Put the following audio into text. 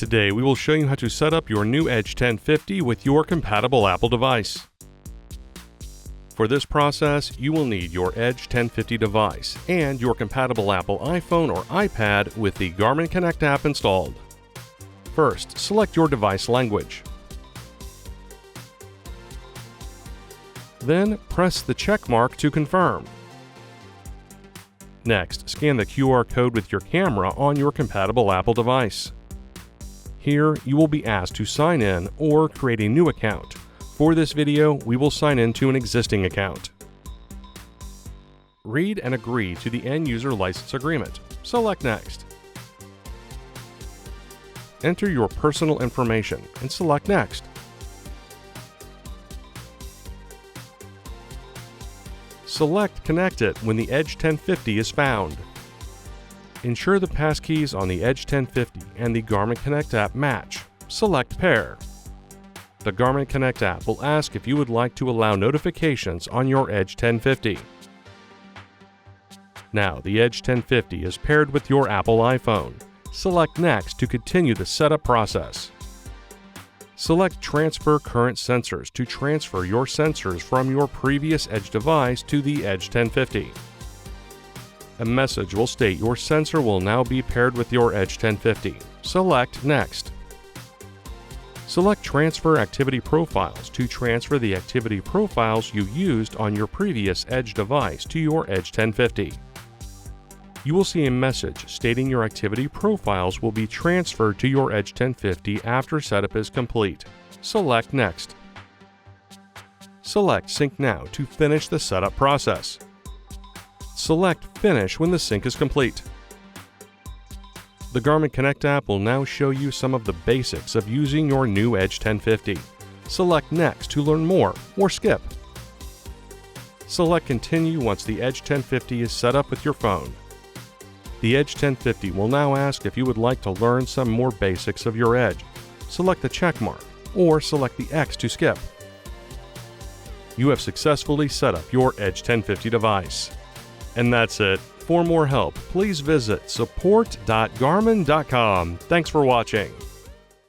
Today we will show you how to set up your new Edge1050 with your compatible Apple device. For this process, you will need your Edge1050 device and your compatible Apple iPhone or iPad with the Garmin Connect app installed. First, select your device language. Then, press the check mark to confirm. Next, scan the QR code with your camera on your compatible Apple device. Here, you will be asked to sign in or create a new account. For this video, we will sign in to an existing account. Read and agree to the End User License Agreement. Select Next. Enter your personal information and select Next. Select Connect It when the Edge1050 is found. Ensure the passkeys on the Edge1050 and the Garmin Connect app match. Select Pair. The Garmin Connect app will ask if you would like to allow notifications on your Edge1050. Now the Edge1050 is paired with your Apple iPhone. Select Next to continue the setup process. Select Transfer Current Sensors to transfer your sensors from your previous Edge device to the Edge1050. A message will state your sensor will now be paired with your Edge1050. Select Next. Select Transfer Activity Profiles to transfer the activity profiles you used on your previous Edge device to your Edge1050. You will see a message stating your activity profiles will be transferred to your Edge1050 after setup is complete. Select Next. Select Sync Now to finish the setup process. Select Finish when the sync is complete. The Garmin Connect app will now show you some of the basics of using your new Edge1050. Select Next to learn more, or skip. Select Continue once the Edge1050 is set up with your phone. The Edge1050 will now ask if you would like to learn some more basics of your Edge. Select the check mark, or select the X to skip. You have successfully set up your Edge1050 device. And that's it. For more help, please visit support.garmin.com. Thanks for watching.